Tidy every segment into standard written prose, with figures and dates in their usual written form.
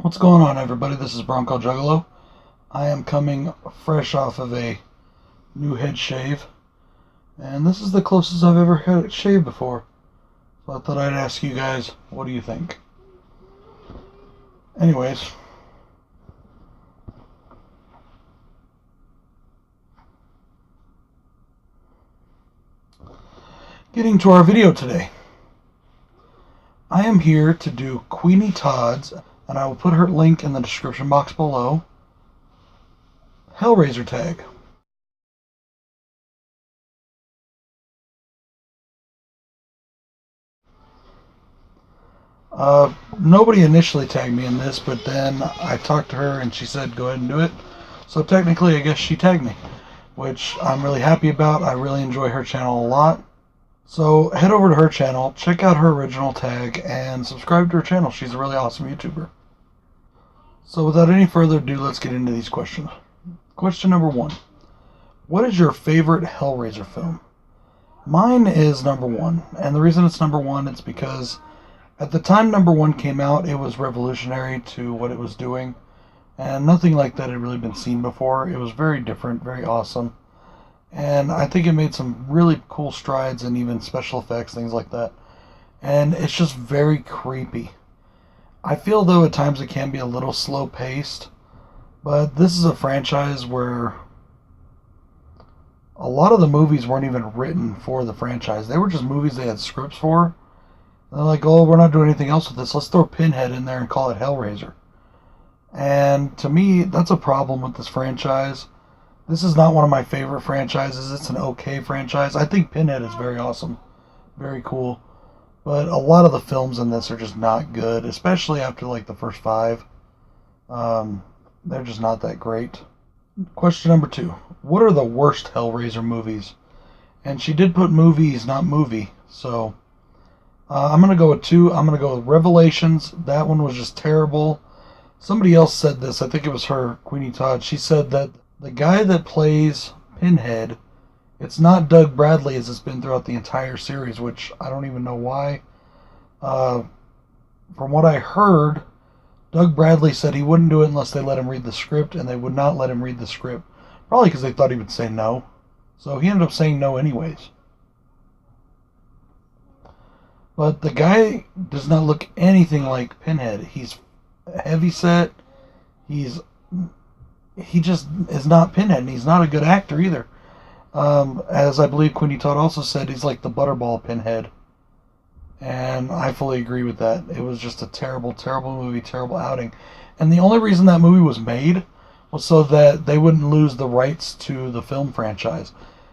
What's going on, everybody? This is BroncoJuggalo. I am coming fresh off of a new head shave, and this is the closest I've ever had it shaved before. So I thought I'd ask you guys, what do you think? Anyways, getting to our video today. I am here to do Kweeny Todd's, and I will put her link in the description box below, Hellraiser tag. Nobody initially tagged me in this, but then I talked to her and she said go ahead and do it. So technically I guess she tagged me, which I'm really happy about. I really enjoy her channel a lot. So head over to her channel, check out her original tag, and subscribe to her channel. She's a really awesome YouTuber. So without any further ado, let's get into these questions. Question number 1. What is your favorite Hellraiser film? Mine is number 1, and the reason it's number 1 is because at the time number 1 came out, it was revolutionary to what it was doing, and nothing like that had really been seen before. It was very different, very awesome, and I think it made some really cool strides and even special effects, things like that, and it's just very creepy. I feel though at times it can be a little slow paced, but this is a franchise where a lot of the movies weren't even written for the franchise. They were just movies they had scripts for. They're like, oh, we're not doing anything else with this. Let's throw Pinhead in there and call it Hellraiser. And to me, that's a problem with this franchise. This is not one of my favorite franchises. It's an okay franchise. I think Pinhead is very awesome. Very cool. But a lot of the films in this are just not good, especially after like the first 5. They're just not that great. Question number 2. What are the worst Hellraiser movies? And she did put movies, not movie. So I'm going to go with 2. I'm going to go with Revelations. That one was just terrible. Somebody else said this. I think it was her, Kweeny Todd. She said that the guy that plays Pinhead, it's not Doug Bradley as it's been throughout the entire series, which I don't even know why. From what I heard, Doug Bradley said he wouldn't do it unless they let him read the script, and they would not let him read the script. Probably because they thought he would say no. So he ended up saying no anyways. But the guy does not look anything like Pinhead. He's heavy set. He just is not Pinhead, and he's not a good actor either. As I believe Kweeny Todd also said, he's like the Butterball Pinhead. And I fully agree with that. It was just a terrible, terrible movie, terrible outing. And the only reason that movie was made was so that they wouldn't lose the rights to the film franchise.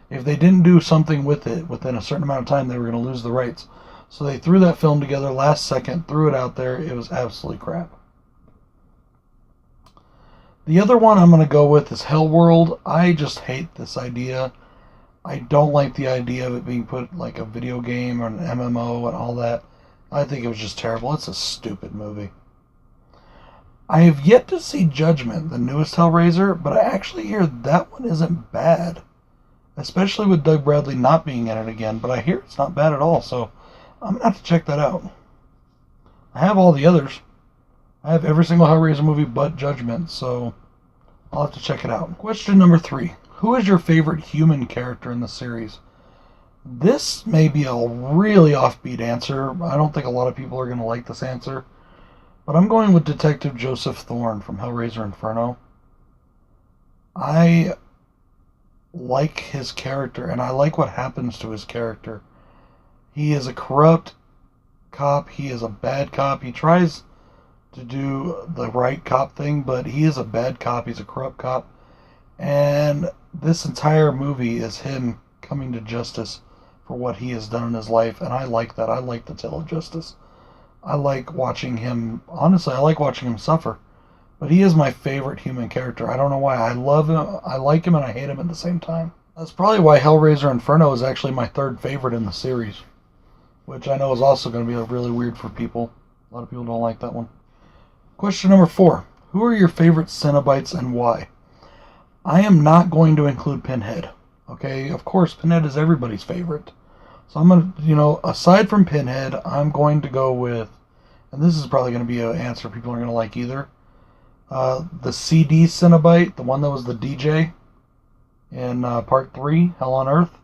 If they didn't do something with it within a certain amount of time, they were going to lose the rights. So they threw that film together last second, threw it out there. It was absolutely crap. The other one I'm going to go with is Hellworld. I just hate this idea. I don't like the idea of it being put like a video game or an MMO and all that. I think it was just terrible. It's a stupid movie. I have yet to see Judgment, the newest Hellraiser, but I actually hear that one isn't bad. Especially with Doug Bradley not being in it again, but I hear it's not bad at all, so I'm going to have to check that out. I have all the others. I have every single Hellraiser movie but Judgment, so I'll have to check it out. Question number 3. Who is your favorite human character in the series? This may be a really offbeat answer. I don't think a lot of people are going to like this answer. But I'm going with Detective Joseph Thorne from Hellraiser Inferno. I like his character, and I like what happens to his character. He is a corrupt cop. He is a bad cop. He tries to do the right cop thing, but he is a bad cop. He's a corrupt cop. And this entire movie is him coming to justice for what he has done in his life, and I like that. I like the tale of justice. I like watching him, honestly, I like watching him suffer. But he is my favorite human character. I don't know why. I love him, I like him, and I hate him at the same time. That's probably why Hellraiser Inferno is actually my 3rd favorite in the series, which I know is also going to be really weird for people. A lot of people don't like that one. Question number 4. Who are your favorite Cenobites and why? I am not going to include Pinhead. Okay, of course, Pinhead is everybody's favorite. So I'm going to, aside from Pinhead, I'm going to go with, and this is probably going to be an answer people aren't going to like either, The CD Cenobite, the one that was the DJ in part 3, Hell on Earth.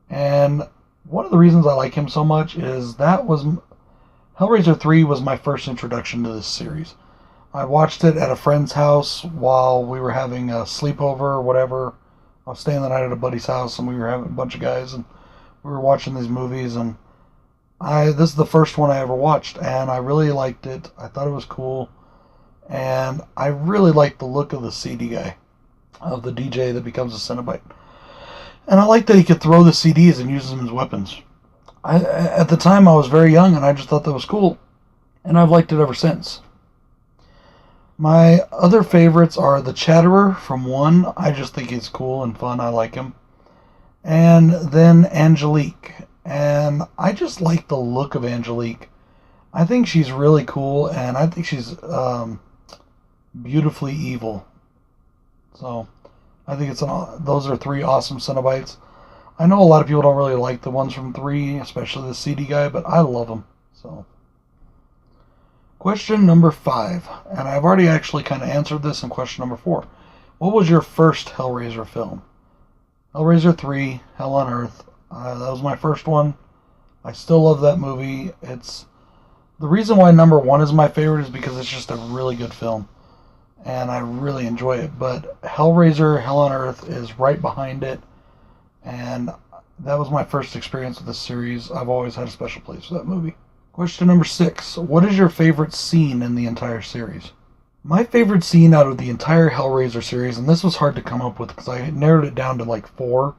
And one of the reasons I like him so much is that was Hellraiser 3 was my first introduction to this series. I watched it at a friend's house while we were having a sleepover or whatever. I was staying the night at a buddy's house, and we were having a bunch of guys, and we were watching these movies, and this is the first one I ever watched, and I really liked it. I thought it was cool, and I really liked the look of the CD guy, of the DJ that becomes a Cenobite. And I liked that he could throw the CDs and use them as weapons. At the time, I was very young, and I just thought that was cool, and I've liked it ever since. My other favorites are the Chatterer from 1. I just think he's cool and fun. I like him. And then Angelique. And I just like the look of Angelique. I think she's really cool, and I think she's beautifully evil. So, I think those are 3 awesome Cenobites. I know a lot of people don't really like the ones from 3, especially the CD guy, but I love them. So, question number 5, and I've already actually kind of answered this in question number 4. What was your first Hellraiser film? Hellraiser 3, Hell on Earth. That was my first one. I still love that movie. It's the reason why number 1 is my favorite is because it's just a really good film, and I really enjoy it. But Hellraiser, Hell on Earth is right behind it, and that was my first experience with this series. I've always had a special place for that movie. Question number 6. What is your favorite scene in the entire series? My favorite scene out of the entire Hellraiser series, and this was hard to come up with because I narrowed it down to like 4,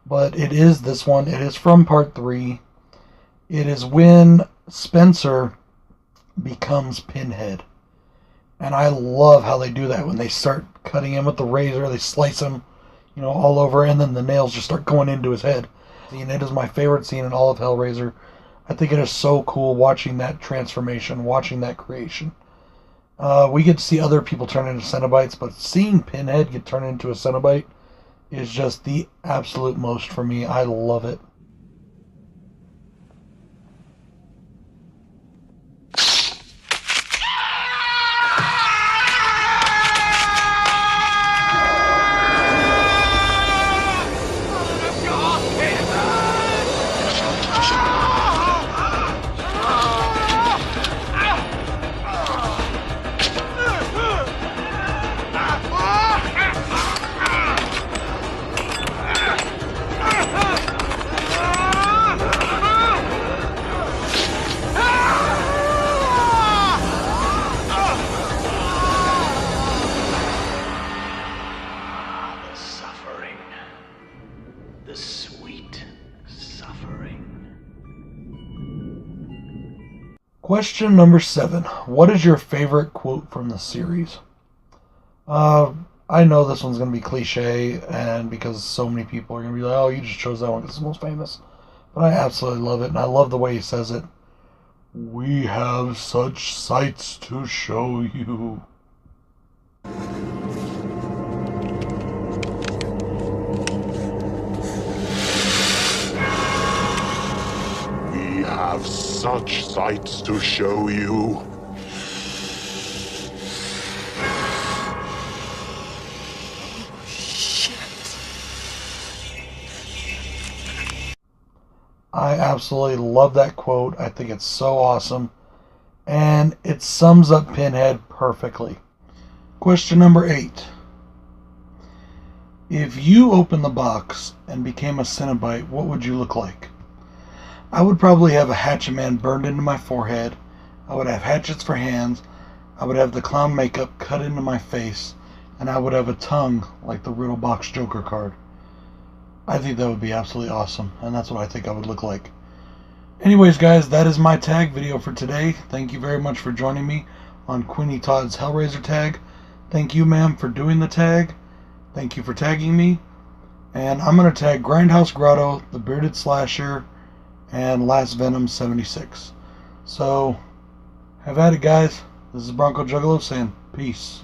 but it is this one. It is from part 3. It is when Spencer becomes Pinhead. And I love how they do that when they start cutting him with the razor. They slice him, all over, and then the nails just start going into his head. And it is my favorite scene in all of Hellraiser. I think it is so cool watching that transformation, watching that creation. We get to see other people turn into Cenobites, but seeing Pinhead get turned into a Cenobite is just the absolute most for me. I love it. The sweet suffering. Question number 7. What is your favorite quote from the series? I know this one's going to be cliche, and because so many people are going to be like, oh, you just chose that one because it's the most famous. But I absolutely love it, and I love the way he says it. We have such sights to show you. We have such sights to show you. I absolutely love that quote. I think it's so awesome. And it sums up Pinhead perfectly. Question number 8. If you opened the box and became a Cenobite, what would you look like? I would probably have a hatchet man burned into my forehead. I would have hatchets for hands. I would have the clown makeup cut into my face. And I would have a tongue like the Riddle Box Joker card. I think that would be absolutely awesome, and that's what I think I would look like. Anyways, guys, that is my tag video for today. Thank you very much for joining me on Kweeny Todd's Hellraiser tag. Thank you, ma'am, for doing the tag. Thank you for tagging me. And I'm going to tag Grindhouse Grotto, The Bearded Slasher, and Last Venom 76. So, have at it, guys. This is BroncoJuggalo saying peace.